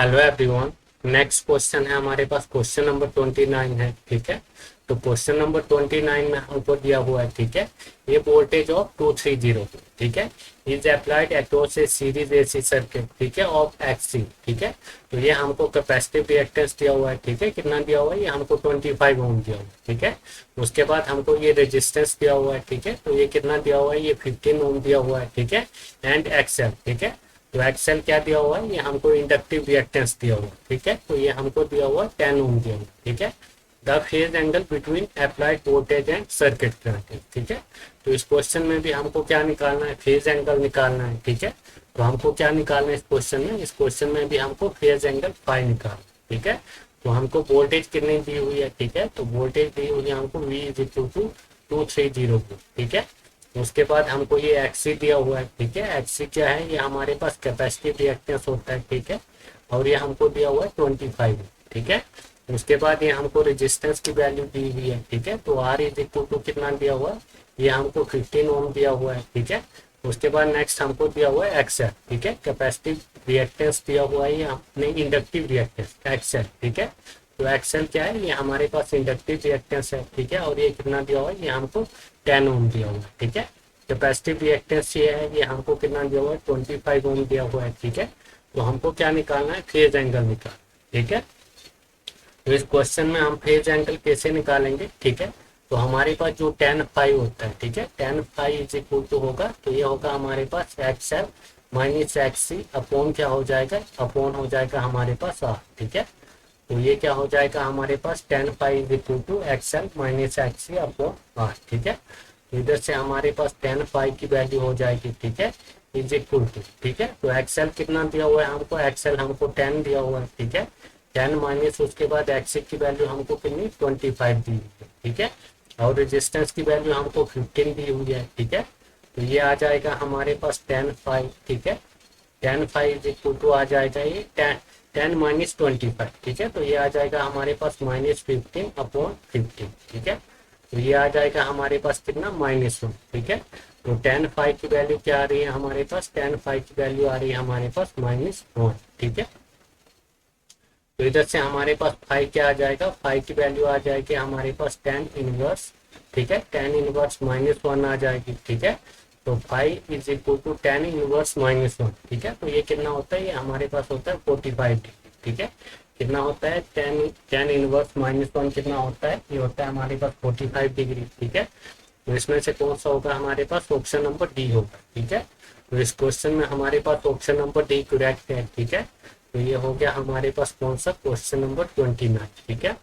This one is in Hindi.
Hello everyone. नेक्स्ट क्वेश्चन है हमारे पास, क्वेश्चन नंबर 29 है। ठीक है, तो क्वेश्चन नंबर 29 में हमको दिया हुआ है। ठीक है, ये वोल्टेज ऑफ 230, ठीक है, is applied across A series AC circuit, ठीक है, ऑफ एक्सी। ठीक है, तो ये हमको कैपेसिटिव रिएक्टेंस दिया हुआ है। ठीक है, कितना दिया हुआ है, ये हमको 25 ओम दिया हुआ है। ठीक है, उसके बाद हमको ये रेजिस्टेंस दिया हुआ है। ठीक है, तो ये कितना दिया हुआ है, ये 15 ओम दिया हुआ है। ठीक है, एंड एक्सएल। ठीक है, तो एक्सएल क्या दिया हुआ है, ये हमको इंडक्टिव रिएक्टेंस दिया हुआ है। ठीक है, तो ये हमको दिया हुआ है 10 ओम दिया हुआ है। ठीक है, the phase angle between applied voltage and circuit current. ठीक है, तो इस क्वेश्चन में भी हमको क्या निकालना है, फेज एंगल निकालना है। ठीक है, तो हमको क्या निकालना है इस क्वेश्चन में, इस क्वेश्चन में भी हमको फेज एंगल फाई निकालना। ठीक है, तो हमको वोल्टेज कितनी दी हुई है। ठीक है, तो वोल्टेज दी हुई है हमको V इज इक्वल टू 230। ठीक है, उसके बाद हमको ये एक्सी दिया हुआ है। ठीक है, एक्सी क्या है, ये हमारे पास कैपेसिटिव रिएक्टेंस होता है। ठीक है, और ये हमको दिया हुआ है 25। ठीक है, उसके बाद ये हमको रेजिस्टेंस की वैल्यू दी हुई है। ठीक है, तो आर इज इक्वल टू कितना दिया हुआ है, ये हमको 15 ओम दिया हुआ है। ठीक है, उसके बाद नेक्स्ट हमको दिया हुआ है एक्सएल। ठीक है, कैपेसिटिव रिएक्टेंस दिया हुआ है, ये हमने इंडक्टिव रिएक्टेंस एक्सएल। ठीक है, तो एक्सएल क्या है, ये हमारे पास इंडक्टिव रिएक्टेंस है। ठीक है, और ये कितना दिया हुआ है, ये हमको 10 ओम दिया हुआ है। ठीक है, कैपेसिटिव रिएक्टेंस ये है, ये हमको कितना दिया हुआ है, 25 ओम दिया हुआ है। ठीक है, तो हमको क्या निकालना है, फेज एंगल निकाल। ठीक है, तो इस क्वेश्चन में हम फेज एंगल कैसे निकालेंगे। ठीक है, तो हमारे पास जो tan फाई होता है, ठीक है, tan phi is equal to होगा, तो ये होगा हमारे पास एक्सएल माइनस एक्सी अपॉन क्या हो जाएगा, अपॉन हो जाएगा हमारे पास आर। ठीक है, तो ये क्या हो जाएगा हमारे पास tan phi is equal to XL minus XI upon R. ठीक है, तो इधर से हमारे पास tan फाई की वैल्यू हो जाएगी। ठीक है, इज इक्वल टू, ठीक है, तो एक्सएल कितना दिया हुआ है हमको, एक्सएल हमको 10 दिया हुआ है। ठीक है, 10 माइनस उसके बाद एक्सी की वैल्यू हमको कितनी 25 दी हुई है। ठीक है, और रेजिस्टेंस की वैल्यू हमको 15 दी हुई है। ठीक है, तो ये आ जाएगा हमारे पास 10 फाइव। ठीक है, 10 फाइव इज इक्वल टू आ जाएगा ये 10 माइनस 25। ठीक है, तो ये आ जाएगा हमारे पास -15 अपॉन 15। ठीक है, तो ये आ जाएगा हमारे पास कितना -1। ठीक है, तो 10 फाइव की वैल्यू क्या आ रही है हमारे पास, 10 फाइव की वैल्यू आ रही है हमारे पास -1। ठीक है, तो इधर से हमारे पास फाइव क्या आ जाएगा, फाइव की वैल्यू आ जाएगी हमारे पास 10 इनवर्स। ठीक है, 10 इनवर्स -1 आ जाएगी। ठीक है, तो five is equal to 10 inverse -1। ठीक है, तो ये कितना होता है, ये हमारे पास होता है 45 डिग्री। ठीक है, कितना होता है 10 इनवर्स -1 कितना होता है, ये होता है हमारे पास 45 डिग्री। ठीक है, तो इसमें से कौन सा होगा हमारे पास, ऑप्शन नंबर डी होगा। ठीक है, तो इस क्वेश्चन में हमारे पास ऑप्शन नंबर डी करेक्ट है। ठीक है, तो ये हो गया हमारे पास कौन सा, क्वेश्चन नंबर 29। ठीक है।